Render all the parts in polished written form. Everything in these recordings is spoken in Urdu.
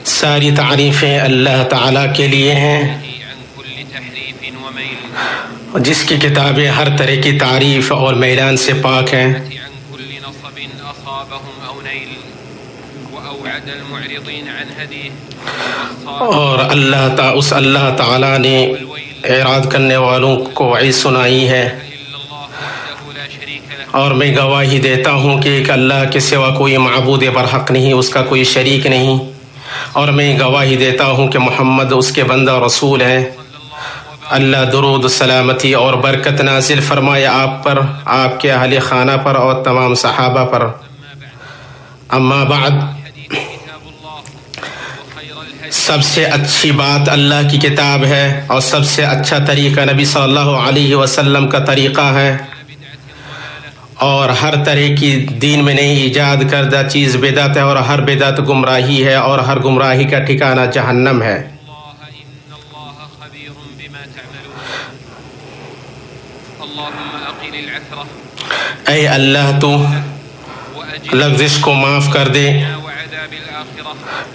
ساری تعریفیں اللہ تعالیٰ کے لیے ہیں جس کی کتابیں ہر طرح کی تعریف اور میلان سے پاک ہیں، اور اس اللہ تعالیٰ نے اعراض کرنے والوں کو وعید سنائی ہے، اور میں گواہی دیتا ہوں کہ ایک اللہ کے سوا کوئی معبود برحق نہیں، اس کا کوئی شریک نہیں، اور میں گواہی دیتا ہوں کہ محمد اس کے بندہ رسول ہے۔ اللہ درود سلامتی اور برکت نازل فرمائے آپ پر، آپ کے اہل خانہ پر اور تمام صحابہ پر۔ اما بعد، سب سے اچھی بات اللہ کی کتاب ہے، اور سب سے اچھا طریقہ نبی صلی اللہ علیہ وسلم کا طریقہ ہے، اور ہر طرح کی دین میں نئی ایجاد کردہ چیز بدعت ہے، اور ہر بدعت گمراہی ہے، اور ہر گمراہی کا ٹھکانہ جہنم ہے۔ اے اللہ تو لغزش کو معاف کر دے،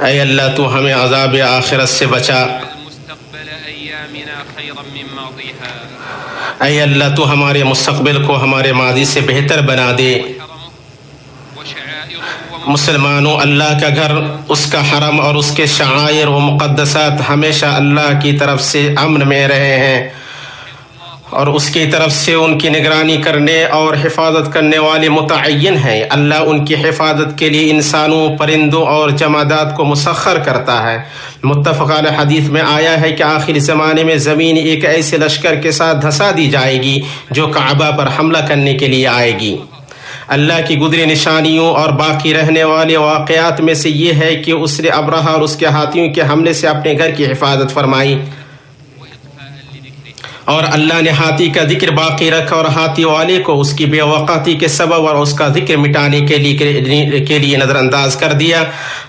اے اللہ تو ہمیں عذاب آخرت سے بچا، اے اللہ تو ہمارے مستقبل کو ہمارے ماضی سے بہتر بنا دے۔ مسلمانوں، اللہ کا گھر، اس کا حرم اور اس کے شعائر و مقدسات ہمیشہ اللہ کی طرف سے امن میں رہے ہیں، اور اس کی طرف سے ان کی نگرانی کرنے اور حفاظت کرنے والے متعین ہیں۔ اللہ ان کی حفاظت کے لیے انسانوں، پرندوں اور جمادات کو مسخر کرتا ہے۔ متفق علیہ حدیث میں آیا ہے کہ آخر زمانے میں زمین ایک ایسے لشکر کے ساتھ دھسا دی جائے گی جو کعبہ پر حملہ کرنے کے لیے آئے گی۔ اللہ کی گزری نشانیوں اور باقی رہنے والے واقعات میں سے یہ ہے کہ اس نے ابرہہ اور اس کے ہاتھیوں کے حملے سے اپنے گھر کی حفاظت فرمائی، اور اللہ نے ہاتھی کا ذکر باقی رکھا اور ہاتھی والے کو اس کی بے وقاتی کے سبب اور اس کا ذکر مٹانے کے لیے نظر انداز کر دیا۔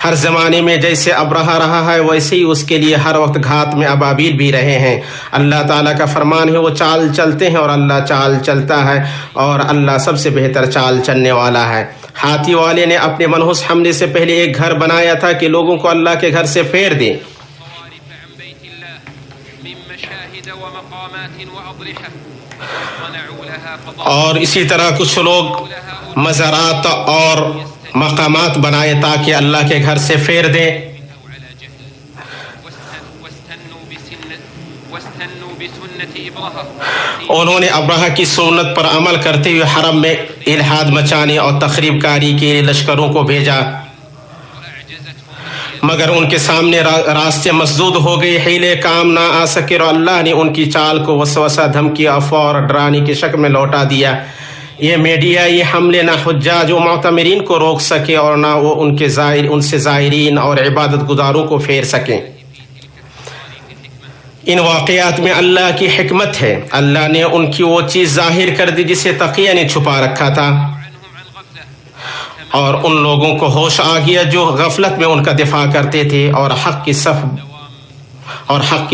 ہر زمانے میں جیسے ابرہہ رہا ہے ویسے ہی اس کے لیے ہر وقت گھات میں ابابیل بھی رہے ہیں۔ اللہ تعالیٰ کا فرمان ہے، وہ چال چلتے ہیں اور اللہ چال چلتا ہے، اور اللہ سب سے بہتر چال چلنے والا ہے۔ ہاتھی والے نے اپنے منحوس حملے سے پہلے ایک گھر بنایا تھا کہ لوگوں کو اللہ کے گھر سے پھیر دے، اور اسی طرح کچھ لوگ مزارات اور مقامات بنائے تاکہ اللہ کے گھر سے پھیر دیں۔ انہوں نے ابرہہ کی سنت پر عمل کرتے ہوئے حرم میں الحاد مچانے اور تخریب کاری کے لشکروں کو بھیجا، مگر ان کے سامنے راستے مسدود ہو گئے، حیلے کام نہ آ سکے، اور اللہ نے ان کی چال کو وسوسہ، دھمکی، افواہ اور ڈرانے کی شکل میں لوٹا دیا۔ یہ میڈیا، یہ حملے نہ حجاج و معتمرین کو روک سکے، اور نہ وہ ان سے زائرین اور عبادت گزاروں کو پھیر سکیں۔ ان واقعات میں اللہ کی حکمت ہے، اللہ نے ان کی وہ چیز ظاہر کر دی جسے تقیہ نے چھپا رکھا تھا، اور ان لوگوں کو ہوش آ گیا جو غفلت میں ان کا دفاع کرتے تھے، اور حق کی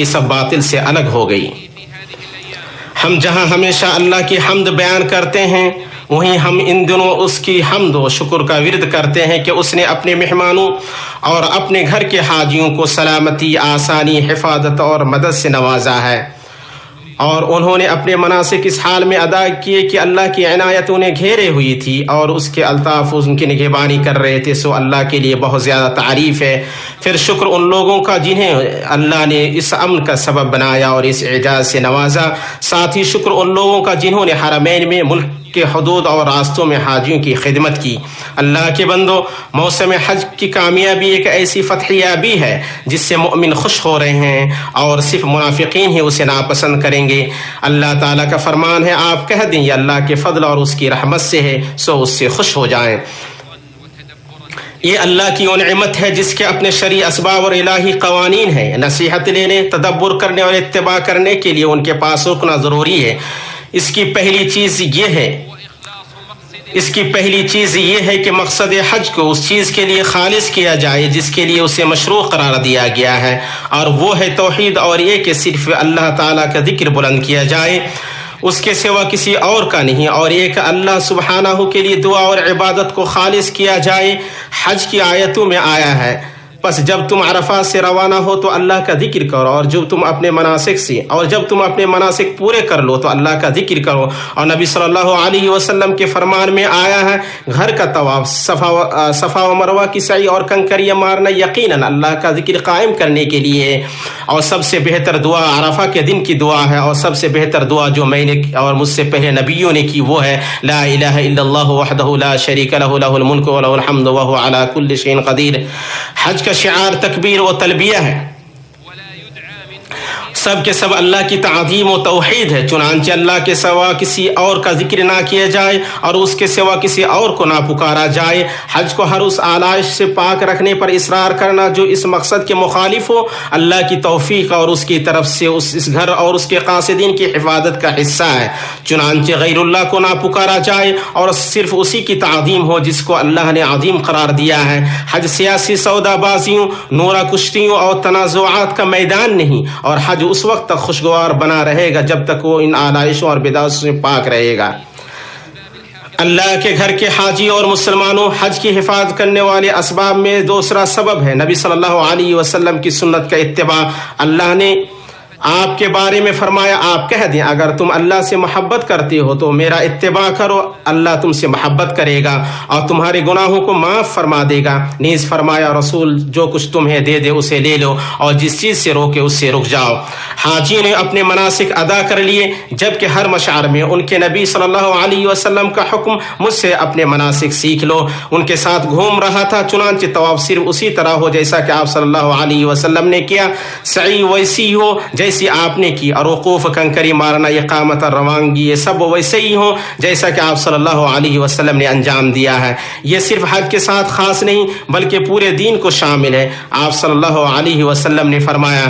صف باطل سے الگ ہو گئی۔ ہم جہاں ہمیشہ اللہ کی حمد بیان کرتے ہیں، وہیں ہم ان دنوں اس کی حمد و شکر کا ورد کرتے ہیں کہ اس نے اپنے مہمانوں اور اپنے گھر کے حاجیوں کو سلامتی، آسانی، حفاظت اور مدد سے نوازا ہے، اور انہوں نے اپنے مناسک اس حال میں ادا کیے کہ اللہ کی عنایت انہیں گھیرے ہوئی تھی، اور اس کے الطاف ان کی نگہبانی کر رہے تھے، سو اللہ کے لیے بہت زیادہ تعریف ہے۔ پھر شکر ان لوگوں کا جنہیں اللہ نے اس امن کا سبب بنایا اور اس اعجاز سے نوازا، ساتھ ہی شکر ان لوگوں کا جنہوں نے حرمین میں، ملک کے حدود اور راستوں میں حاجیوں کی خدمت کی۔ اللہ کے بندو، موسم حج کی کامیابی ایک ایسی فتحیابی ہے جس سے مؤمن خوش ہو رہے ہیں، اور صرف منافقین ہی اسے ناپسند کریں گے۔ اللہ تعالیٰ کا فرمان ہے، آپ کہہ دیں یہ اللہ کے فضل اور اس کی رحمت سے ہے، سو اس سے خوش ہو جائیں۔ یہ اللہ کی وہ نعمت ہے جس کے اپنے شرعی اسباب اور الہی قوانین ہیں۔ نصیحت لینے، تدبر کرنے اور اتباع کرنے کے لیے ان کے پاس رکنا ضروری ہے۔ اس کی پہلی چیز یہ ہے کہ مقصد حج کو اس چیز کے لیے خالص کیا جائے جس کے لیے اسے مشروع قرار دیا گیا ہے، اور وہ ہے توحید، اور یہ کہ صرف اللہ تعالیٰ کا ذکر بلند کیا جائے۔ اس کے سوا کسی اور کا نہیں، اور ایک اللہ سبحانہ کے لیے دعا اور عبادت کو خالص کیا جائے حج کی آیتوں میں آیا ہے۔ پس جب تم عرفات سے روانہ ہو تو اللہ کا ذکر کرو، اور جب تم اپنے مناسک پورے کر لو تو اللہ کا ذکر کرو۔ اور نبی صلی اللہ علیہ وسلم کے فرمان میں آیا ہے گھر کا طواف، صفا و مروہ کی سعی اور کنکریاں مارنا یقیناً اللہ کا ذکر قائم کرنے کے لیے، اور سب سے بہتر دعا عرفہ کے دن کی دعا ہے، اور سب سے بہتر دعا جو میں نے اور مجھ سے پہلے نبیوں نے کی وہ ہے لا الہ الا اللہ وحدہ لا شریک لہ لہ الملک و لہ الحمد وہو علی کل شیء قدیر۔ حج کا شعار تکبیر و تلبیہ ہے، سب کے سب اللہ کی تعظیم و توحید ہے، چنانچہ اللہ کے سوا کسی اور کا ذکر نہ کیا جائے اور اس کے سوا کسی اور کو نہ پکارا جائے۔ حج کو ہر اس آلائش سے پاک رکھنے پر اصرار کرنا جو اس مقصد کے مخالف ہو، اللہ کی توفیق اور اس کی طرف سے اس گھر اور اس کے قاصدین کی حفاظت کا حصہ ہے، چنانچہ غیر اللہ کو نہ پکارا جائے اور صرف اسی کی تعظیم ہو جس کو اللہ نے عظیم قرار دیا ہے۔ حج سیاسی سودا بازیوں، نورہ کشتیوں اور تنازعات کا میدان نہیں، اور حج اس وقت تک خوشگوار بنا رہے گا جب تک وہ ان آلائشوں اور بدعتوں سے پاک رہے گا۔ اللہ کے گھر کے حاجی اور مسلمانوں، حج کی حفاظت کرنے والے اسباب میں دوسرا سبب ہے نبی صلی اللہ علیہ وسلم کی سنت کا اتباع۔ اللہ نے آپ کے بارے میں فرمایا آپ کہہ دیں اگر تم اللہ سے محبت کرتے ہو تو میرا اتباع کرو، اللہ تم سے محبت کرے گا اور تمہارے گناہوں کو معاف فرما دے گا۔ نیز فرمایا رسول جو کچھ تمہیں دے دے اسے لے لو اور جس چیز سے روکے اس سے رک جاؤ۔ حاجی نے اپنے مناسک ادا کر لیے جبکہ ہر مشعر میں ان کے نبی صلی اللہ علیہ وسلم کا حکم مجھ سے اپنے مناسک سیکھ لو، ان کے ساتھ گھوم رہا تھا، چنانچہ طواف صرف اسی طرح ہو جیسا کہ آپ صلی اللہ علیہ وسلم نے کیا، سعی ویسی ہو جیسی آپ نے کی، اور وقوف کنکری مارنا، اقامت اور روانگی یہ سب ویسے ہی ہو جیسا کہ آپ صلی اللہ علیہ وسلم نے انجام دیا ہے۔ یہ صرف حج کے ساتھ خاص نہیں بلکہ پورے دین کو شامل ہے۔ آپ صلی اللہ علیہ وسلم نے فرمایا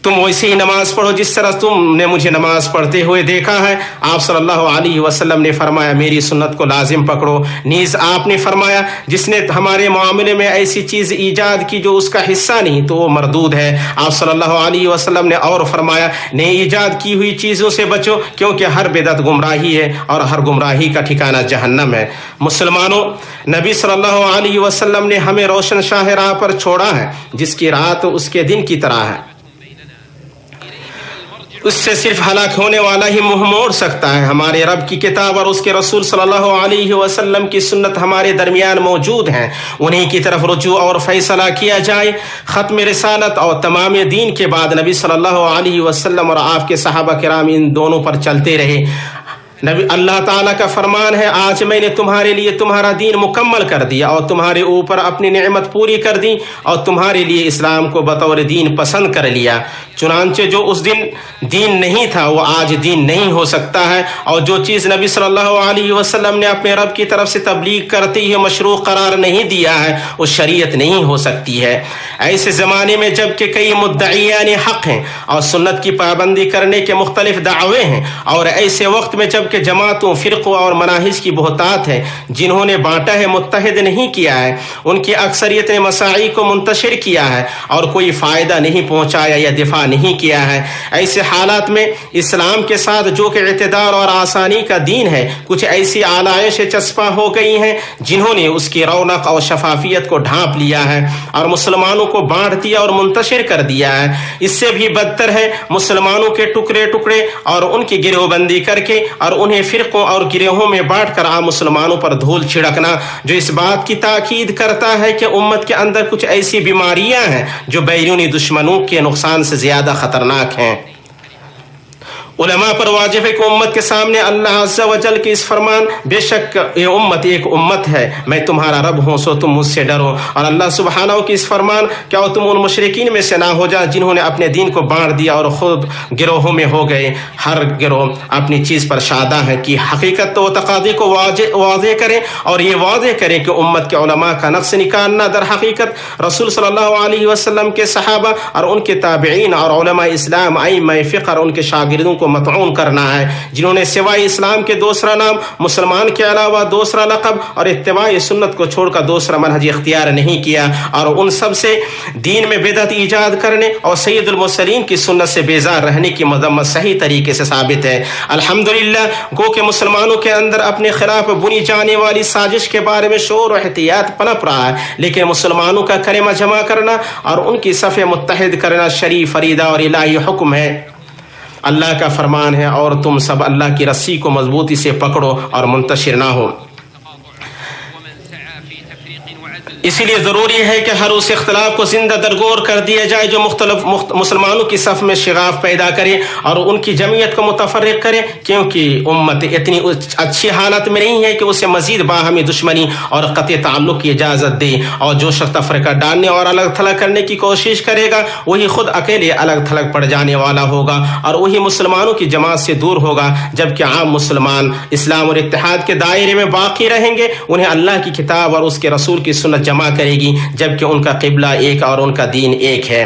تم ویسے ہی نماز پڑھو جس طرح تم نے مجھے نماز پڑھتے ہوئے دیکھا ہے۔ آپ صلی اللہ علیہ وسلم نے فرمایا میری سنت کو لازم پکڑو۔ نیز آپ نے فرمایا جس نے ہمارے معاملے میں ایسی چیز ایجاد کی جو اس کا حصہ نہیں تو وہ مردود ہے۔ آپ صلی اللہ علیہ وسلم نے اور فرمایا نئی ایجاد کی ہوئی چیزوں سے بچو کیونکہ ہر بدعت گمراہی ہے اور ہر گمراہی کا ٹھکانہ جہنم ہے۔ مسلمانوں، نبی صلی اللہ علیہ وسلم نے ہمیں روشن شاہ راہ پر چھوڑا ہے جس کی رات اس کے دن کی طرح ہے، اس سے صرف ہلاک ہونے والا ہی منہ موڑ سکتا ہے۔ ہمارے رب کی کتاب اور اس کے رسول صلی اللہ علیہ وسلم کی سنت ہمارے درمیان موجود ہیں، انہیں کی طرف رجوع اور فیصلہ کیا جائے۔ ختم رسالت اور تمام دین کے بعد نبی صلی اللہ علیہ وسلم اور آپ کے صحابہ کرام ان دونوں پر چلتے رہے۔ نبی اللہ تعالیٰ کا فرمان ہے آج میں نے تمہارے لیے تمہارا دین مکمل کر دیا اور تمہارے اوپر اپنی نعمت پوری کر دی اور تمہارے لیے اسلام کو بطور دین پسند کر لیا۔ چنانچہ جو اس دن دین نہیں تھا وہ آج دین نہیں ہو سکتا ہے، اور جو چیز نبی صلی اللہ علیہ وسلم نے اپنے رب کی طرف سے تبلیغ کرتے ہوئے مشروع قرار نہیں دیا ہے وہ شریعت نہیں ہو سکتی ہے۔ ایسے زمانے میں جب کہ کئی مدعیان حق ہیں اور سنت کی پابندی کرنے کے مختلف دعوے ہیں، اور ایسے وقت میں جب کہ جماعتوں، فرقوں اور مناہج کی بہتات ہے جنہوں نے بانٹا ہے، متحد نہیں کیا ہے، ان کی اکثریت نے مساعی کو منتشر کیا ہے اور کوئی فائدہ نہیں پہنچایا یا دفاع نہیں کیا ہے، ایسے حالات میں اسلام کے ساتھ جو کہ اعتدال اور آسانی کا دین ہے کچھ ایسی آلائشیں چسپاں ہو گئی ہیں جنہوں نے اس کی رونق اور شفافیت کو ڈھانپ لیا ہے اور مسلمانوں کو بانٹ دیا اور منتشر کر دیا ہے۔ اس سے بھی بدتر ہے مسلمانوں کے ٹکڑے ٹکڑے اور ان کی گروہ بندی کر کے اور انہیں فرقوں اور گروہوں میں بانٹ کر عام مسلمانوں پر دھول چھڑکنا، جو اس بات کی تاکید کرتا ہے کہ امت کے اندر کچھ ایسی بیماریاں ہیں جو بیرونی دشمنوں کے نقصان سے زیادہ خطرناک ہیں۔ علماء پر واجب ہے کہ امت کے سامنے اللہ عز و جل کے اس فرمان بے شک یہ امت ایک امت ہے، میں تمہارا رب ہوں سو تم مجھ سے ڈرو، اور اللہ سبحانہ کی اس فرمان کیا تم ان مشرکین میں سے نہ ہو جا جنہوں نے اپنے دین کو بانٹ دیا اور خود گروہوں میں ہو گئے۔ ہر گروہ اپنی چیز پر شادہ ہے کہ حقیقت و تقاضے کو واضح کریں اور یہ واضح کریں کہ امت کے علماء کا نقص نکالنا در حقیقت رسول صلی اللہ علیہ وسلم کے صحابہ اور ان کے تابعین اور علماء اسلام ائمہ فقہ اور ان کے شاگردوں کو مطعون کرنا ہے، جنہوں نے سوائے اسلام کے دوسرا نام، مسلمان کے علاوہ دوسرا لقب اور اتباع سنت کو چھوڑ کر دوسرا منہج اختیار نہیں کیا، اور ان سب سے دین میں بدعت ایجاد کرنے اور سید المرسلین کی سنت سے بیزار رہنے کی مذمت صحیح طریقے سے ثابت ہے۔ الحمدللہ گو کہ مسلمانوں کے اندر اپنے خلاف بنی جانے والی سازش کے بارے میں شور و احتیاط پنپ رہا ہے، لیکن مسلمانوں کا کلمہ جمع کرنا اور ان کی صف متحد کرنا شریف فریضہ اور الہی حکم ہے۔ اللہ کا فرمان ہے، اور تم سب اللہ کی رسی کو مضبوطی سے پکڑو اور منتشر نہ ہو۔ اسی لیے ضروری ہے کہ ہر اس اختلاف کو زندہ درگور کر دیا جائے جو مختلف مسلمانوں کی صف میں شغاف پیدا کرے اور ان کی جمعیت کو متفرق کرے، کیونکہ امت اتنی اچھی حالت میں نہیں ہے کہ اسے مزید باہمی دشمنی اور قطع تعلق کی اجازت دے، اور جو شخص تفرقہ ڈالنے اور الگ تھلگ کرنے کی کوشش کرے گا وہی خود اکیلے الگ تھلگ پڑ جانے والا ہوگا، اور وہی مسلمانوں کی جماعت سے دور ہوگا، جبکہ عام مسلمان اسلام اور اتحاد کے دائرے میں باقی رہیں گے۔ انہیں اللہ کی کتاب اور اس کے رسول کی سنت جمع کرے گی، جبکہ ان کا قبلہ ایک اور ان کا دین ایک ہے۔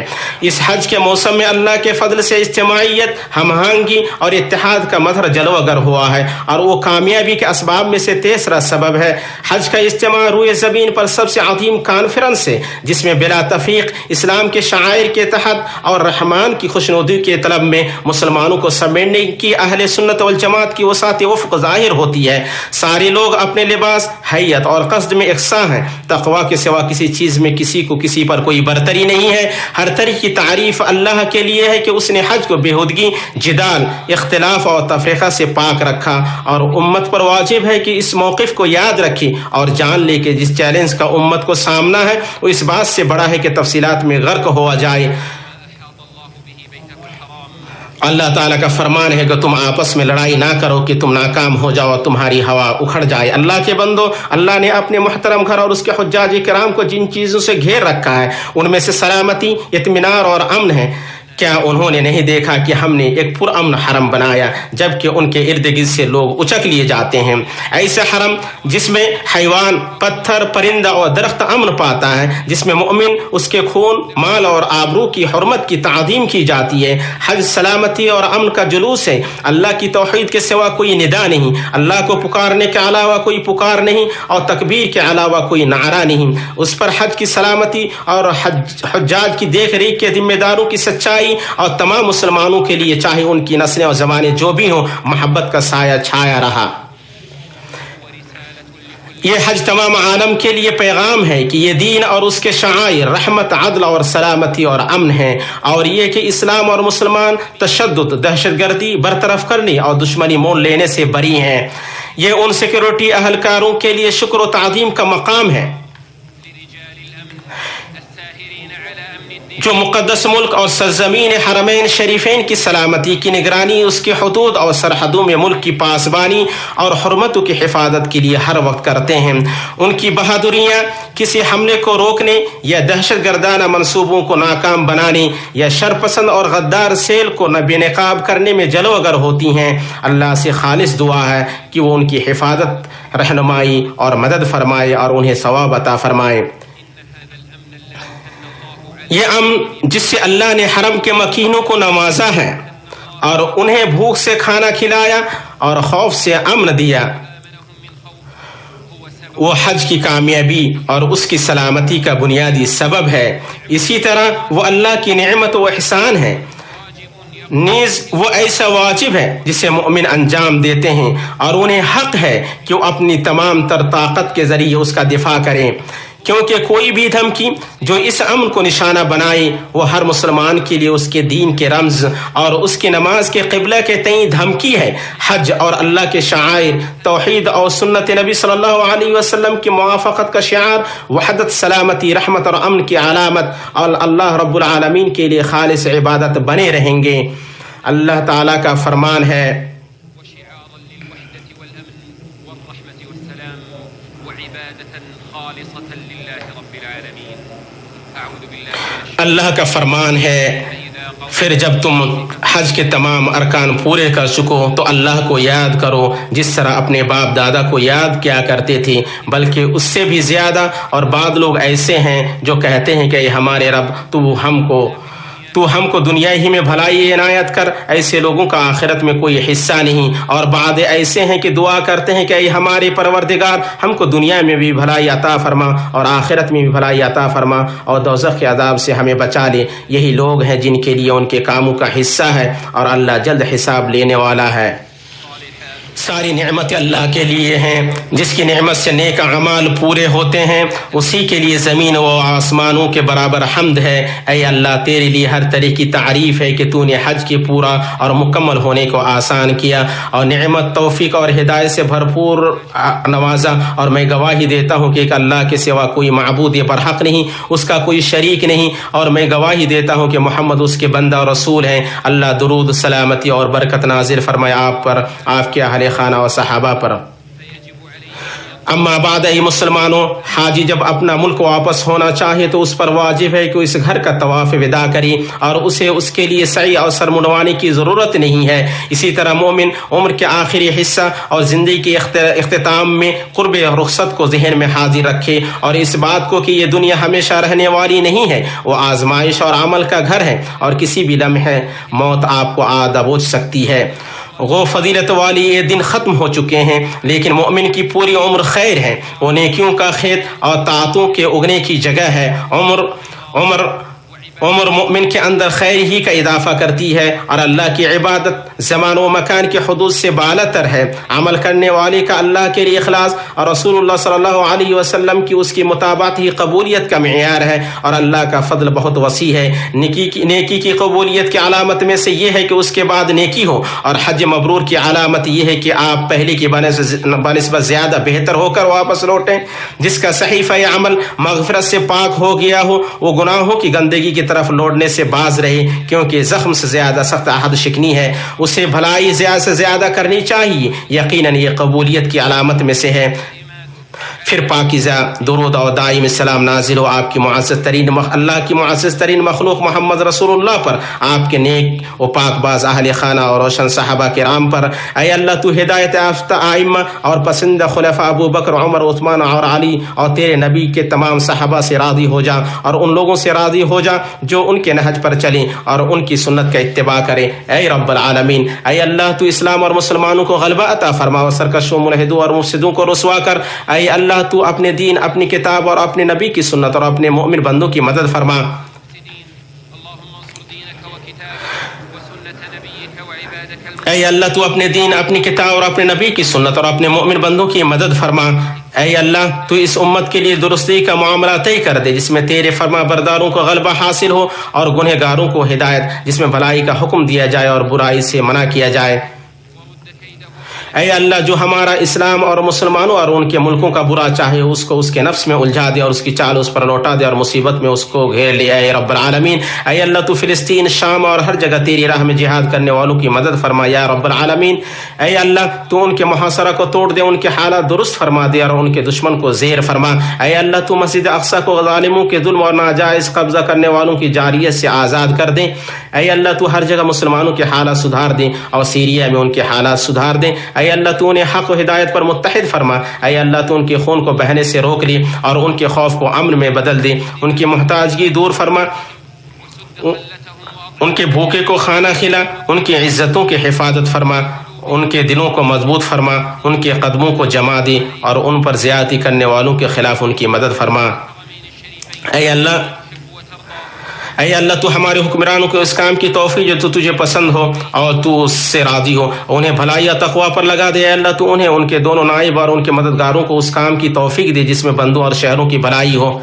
اس حج کے موسم میں اللہ کے فضل سے اجتماعیت، ہم آہنگی اور اتحاد کا مظہر جلوہ گر ہوا ہے، اور وہ کامیابی کے اسباب میں سے تیسرا سبب ہے۔ حج کا اجتماع روئے زمین پر سب سے عظیم کانفرنس ہے، جس میں بلا تفریق اسلام کے شعائر کے تحت اور رحمان کی خوشنودی کے طلب میں مسلمانوں کو سمیٹنے کی اہل سنت والجماعت کی وسعت افق ظاہر ہوتی ہے۔ سارے لوگ اپنے لباس، حیت اور قصد میں یکساں ہیں۔ تقویٰ کے سوا کسی چیز میں کسی کو کسی پر کوئی برتری نہیں ہے۔ ہر طرح کی تعریف اللہ کے لیے ہے کہ اس نے حج کو بےہودگی، جدال، اختلاف اور تفریقہ سے پاک رکھا، اور امت پر واجب ہے کہ اس موقف کو یاد رکھے اور جان لے کہ جس چیلنج کا امت کو سامنا ہے وہ اس بات سے بڑا ہے کہ تفصیلات میں غرق ہوا جائے۔ اللہ تعالیٰ کا فرمان ہے کہ تم آپس میں لڑائی نہ کرو کہ تم ناکام ہو جاؤ، تمہاری ہوا اکھڑ جائے۔ اللہ کے بندو، اللہ نے اپنے محترم گھر اور اس کے حجاج کرام کو جن چیزوں سے گھیر رکھا ہے ان میں سے سلامتی، اطمینان اور امن ہے۔ کیا انہوں نے نہیں دیکھا کہ ہم نے ایک پرامن حرم بنایا جبکہ ان کے ارد گرد سے لوگ اچک لیے جاتے ہیں؟ ایسے حرم جس میں حیوان، پتھر، پرندہ اور درخت امن پاتا ہے، جس میں مومن، اس کے خون، مال اور آبرو کی حرمت کی تعظیم کی جاتی ہے۔ حج سلامتی اور امن کا جلوس ہے۔ اللہ کی توحید کے سوا کوئی ندا نہیں، اللہ کو پکارنے کے علاوہ کوئی پکار نہیں، اور تکبیر کے علاوہ کوئی نعرہ نہیں۔ اس پر حج کی سلامتی اور حجاج کی دیکھ ریکھ کے ذمہ داروں کی سچائی اور تمام مسلمانوں کے لیے، چاہے ان کی نسلیں اور زبانیں جو بھی ہوں، محبت کا سایہ چھایا رہا۔ یہ حج تمام عالم کے لیے پیغام ہے کہ یہ دین اور اس کے شعائر رحمت، عدل اور سلامتی اور امن ہے، اور یہ کہ اسلام اور مسلمان تشدد، دہشت گردی برطرف کرنے اور دشمنی مول لینے سے بری ہیں۔ یہ ان سیکورٹی اہلکاروں کے لیے شکر و تعظیم کا مقام ہے جو مقدس ملک اور سرزمین حرمین شریفین کی سلامتی کی نگرانی، اس کی حدود اور سرحدوں میں ملک کی پاسبانی اور حرمتوں کی حفاظت کے لیے ہر وقت کرتے ہیں۔ ان کی بہادریاں کسی حملے کو روکنے یا دہشت گردانہ منصوبوں کو ناکام بنانے یا شرپسند اور غدار سیل کو بے نقاب کرنے میں جلوہ گر ہوتی ہیں۔ اللہ سے خالص دعا ہے کہ وہ ان کی حفاظت، رہنمائی اور مدد فرمائے اور انہیں ثواب عطا فرمائے۔ یہ امن جس سے اللہ نے حرم کے مکینوں کو نوازا ہے اور انہیں بھوک سے کھانا کھلایا اور خوف سے امن دیا، وہ حج کی کامیابی اور اس کی سلامتی کا بنیادی سبب ہے۔ اسی طرح وہ اللہ کی نعمت و احسان ہے، نیز وہ ایسا واجب ہے جسے مومن انجام دیتے ہیں، اور انہیں حق ہے کہ وہ اپنی تمام تر طاقت کے ذریعے اس کا دفاع کریں، کیونکہ کوئی بھی دھمکی جو اس امن کو نشانہ بنائے وہ ہر مسلمان کے لیے اس کے دین کے رمز اور اس کی نماز کے قبلہ کے تئیں دھمکی ہے۔ حج اور اللہ کے شعائر، توحید اور سنت نبی صلی اللہ علیہ وسلم کی موافقت کا شعار، وحدت، سلامتی، رحمت اور امن کی علامت، اور اللہ رب العالمین کے لیے خالص عبادت بنے رہیں گے۔ اللہ تعالیٰ کا فرمان ہے، اللہ کا فرمان ہے، پھر جب تم حج کے تمام ارکان پورے کر چکو تو اللہ کو یاد کرو جس طرح اپنے باپ دادا کو یاد کیا کرتے تھے، بلکہ اس سے بھی زیادہ۔ اور بعض لوگ ایسے ہیں جو کہتے ہیں کہ اے ہمارے رب، تو ہم کو تو ہم کو دنیا ہی میں بھلائی عنایت کر، ایسے لوگوں کا آخرت میں کوئی حصہ نہیں۔ اور بعد ایسے ہیں کہ دعا کرتے ہیں کہ اے ہمارے پروردگار ہم کو دنیا میں بھی بھلائی عطا فرما اور آخرت میں بھی بھلائی عطا فرما اور دوزخ کے عذاب سے ہمیں بچا لے۔ یہی لوگ ہیں جن کے لیے ان کے کاموں کا حصہ ہے اور اللہ جلد حساب لینے والا ہے۔ ساری نعمتیں اللہ کے لیے ہیں، جس کی نعمت سے نیک اعمال پورے ہوتے ہیں، اسی کے لیے زمین و آسمانوں کے برابر حمد ہے۔ اے اللہ تیرے لیے ہر طرح کی تعریف ہے کہ تو نے حج کے پورا اور مکمل ہونے کو آسان کیا اور نعمت، توفیق اور ہدایت سے بھرپور نوازا، اور میں گواہی دیتا ہوں کہ ایک اللہ کے سوا کوئی معبود برحق نہیں، اس کا کوئی شریک نہیں، اور میں گواہی دیتا ہوں کہ محمد اس کے بندہ اور رسول ہیں۔ اللہ درود، سلامتی اور برکت نازل فرمائے آپ پر، آپ کے اہل خانہ و صحابہ پر۔ اما بعد، ای مسلمانوں، حاجی جب اپنا ملک واپس ہونا چاہے تو اس پر واجب ہے کہ اس گھر کا طواف وداع کرے اور اسے اس کے لیے سعی اور سر منڈوانے کی ضرورت نہیں ہے۔ اسی طرح مومن عمر کے آخری حصہ اور زندگی کے اختتام میں قرب رخصت کو ذہن میں حاضر رکھے اور اس بات کو کہ یہ دنیا ہمیشہ رہنے والی نہیں ہے، وہ آزمائش اور عمل کا گھر ہے اور کسی بھی لمحے موت آپ کو آ دبوچ سکتی ہے۔ وہ فضیلت والی یہ دن ختم ہو چکے ہیں، لیکن مومن کی پوری عمر خیر ہے، وہ نیکیوں کا کھیت اور طاعتوں کے اگنے کی جگہ ہے۔ عمر مومن کے اندر خیر ہی کا اضافہ کرتی ہے اور اللہ کی عبادت زمان و مکان کی حدود سے بالاتر ہے۔ عمل کرنے والے کا اللہ کے لیے اخلاص اور رسول اللہ صلی اللہ علیہ وسلم کی اس کی مطابقت ہی قبولیت کا معیار ہے، اور اللہ کا فضل بہت وسیع ہے۔ نیکی کی قبولیت کی علامت میں سے یہ ہے کہ اس کے بعد نیکی ہو، اور حج مبرور کی علامت یہ ہے کہ آپ پہلے کی بنسبت زیادہ بہتر ہو کر واپس لوٹیں۔ جس کا صحیفہ عمل مغفرت سے پاک ہو گیا ہو، وہ گناہوں کی گندگی کی طرف لوٹنے سے باز رہے، کیونکہ زخم سے زیادہ سخت عہد شکنی ہے، اسے بھلائی زیادہ سے زیادہ کرنی چاہیے، یقیناً یہ قبولیت کی علامت میں سے ہے۔ پھر پاکیزہ درود اور دائم السلام نازل ہو آپ کی اللہ کی معزز ترین مخلوق محمد رسول اللہ پر، آپ کے نیک و پاک باز اہل خانہ اور روشن صحابہ کرام پر۔ اے اللہ تو ہدایت یافتہ ائمہ اور پسندہ خلفاء ابو بکر، عمر، عثمان اور علی اور تیرے نبی کے تمام صحابہ سے راضی ہو جا، اور ان لوگوں سے راضی ہو جا جو ان کے نہج پر چلیں اور ان کی سنت کا اتباع کریں۔ اے رب العالمین، اے اللہ تو اسلام اور مسلمانوں کو غلبہ عطا فرما اور سرکشوں، ملحدوں اور مفسدوں کو رسوا کر۔ اے اللہ تو اپنے دین، اپنی کتاب اور اپنے نبی کی سنت اور اپنے مومن بندوں کی مدد فرما۔ اے اللہ تو اپنے دین، اپنی کتاب اور اپنے نبی کی سنت اور اپنے مومن بندوں کی مدد فرما۔ اے اللہ تو اس امت کے لیے درستی کا معاملہ طے کر دے، جس میں تیرے فرما برداروں کو غلبہ حاصل ہو اور گنہگاروں کو ہدایت، جس میں بھلائی کا حکم دیا جائے اور برائی سے منع کیا جائے۔ اے اللہ جو ہمارا اسلام اور مسلمانوں اور ان کے ملکوں کا برا چاہے، اس کو اس کے نفس میں الجھا دے اور اس کی چال اس پر لوٹا دے اور مصیبت میں اس کو گھیر لے۔ اے رب العالمین، اے اللہ تو فلسطین، شام اور ہر جگہ تیری راہ میں جہاد کرنے والوں کی مدد فرما یا رب العالمین۔ اے اللہ تو ان کے محاصرہ کو توڑ دے، ان کے حالات درست فرما دے اور ان کے دشمن کو زیر فرما۔ اے اللہ تو مسجد اقصی کو ظالموں کے ظلم اور ناجائز قبضہ کرنے والوں کی جاریت سے آزاد کر دے۔ اے اللہ تو ہر جگہ مسلمانوں کے حالات سدھار دے اور سیریا میں ان کے حالات سدھار دے۔ اے اللہ تو انہیں حق و ہدایت پر متحد فرما۔ اے اللہ تو ان کے خون کو بہنے سے روک لی اور ان کے خوف کو امن میں بدل دے، ان کی محتاجگی دور فرما، ان کے بھوکے کو کھانا کھلا، ان کی عزتوں کی حفاظت فرما، ان کے دلوں کو مضبوط فرما، ان کے قدموں کو جما دے اور ان پر زیادتی کرنے والوں کے خلاف ان کی مدد فرما۔ اے اللہ تو ہمارے حکمرانوں کو اس کام کی توفیق جو تو تجھے پسند ہو اور تو اس سے راضی ہو، انہیں بھلائی اور تقوی پر لگا دے۔ اے اللہ تو انہیں، ان کے دونوں نائب اور ان کے مددگاروں کو اس کام کی توفیق دے جس میں بندوں اور شہروں کی بھلائی ہو۔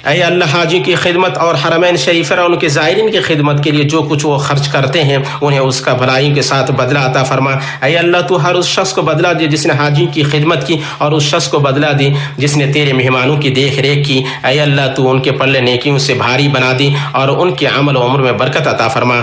اے اللہ حاجی کی خدمت اور حرمین شریف اور ان کے زائرین کی خدمت کے لیے جو کچھ وہ خرچ کرتے ہیں انہیں اس کا بھلائی کے ساتھ بدلہ عطا فرما۔ اے اللہ تو ہر اس شخص کو بدلہ دے جس نے حاجی کی خدمت کی، اور اس شخص کو بدلہ دے جس نے تیرے مہمانوں کی دیکھ ریکھ کی۔ اے اللہ تو ان کے پلے نیکیوں سے بھاری بنا دے اور ان کے عمل و عمر میں برکت عطا فرما۔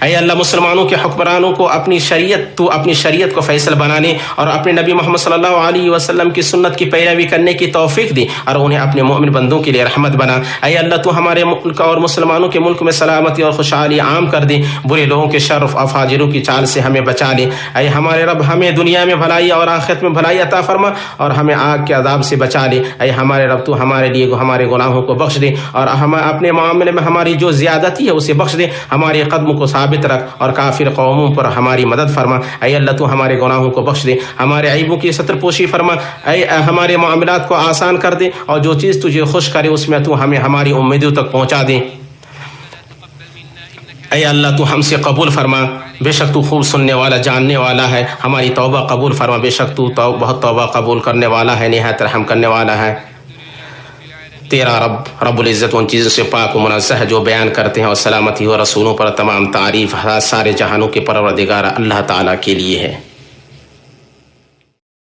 اے اللہ مسلمانوں کے حکمرانوں کو اپنی شریعت کو فیصل بنانے اور اپنے نبی محمد صلی اللہ علیہ وسلم کی سنت کی پیروی کرنے کی توفیق دی اور انہیں اپنے مومن بندوں کے لیے رحمت بنا۔ اے اللہ تو ہمارے ملک اور مسلمانوں کے ملک میں سلامتی اور خوشحالی عام کر دے، برے لوگوں کے شر و فاجروں کی چال سے ہمیں بچا لے۔ اے ہمارے رب ہمیں دنیا میں بھلائی اور آخرت میں بھلائی عطا فرما اور ہمیں آگ کے عذاب سے بچا لے۔ اے ہمارے رب تو ہمارے لیے ہمارے گناہوں کو بخش دے اور ہم اپنے معاملے میں ہماری جو زیادتی ہے اسے بخش دے، ہمارے قدم کو ثابت رکھ اور کافر قوموں پر ہماری مدد فرما۔ اے اللہ تو ہمارے گناہوں کو بخش دے، ہمارے عیبوں کی ستر پوشی فرما۔ اے ہمارے معاملات کو آسان کر دے اور جو چیز تجھے خوش کرے اس میں تو ہمیں ہماری امیدوں تک پہنچا دے۔ اے اللہ تو ہم سے قبول فرما، بے شک تو خوب سننے والا جاننے والا ہے، ہماری توبہ قبول فرما، بے شک تو بہت توبہ قبول کرنے والا ہے، نہایت رحم کرنے والا ہے۔ تیرا رب العزت ان چیزوں سے پاک و منزہ ہے جو بیان کرتے ہیں، اور سلامتی و رسولوں پر تمام تعریف سارے جہانوں کے پروردگار اللہ تعالیٰ کے لیے ہے۔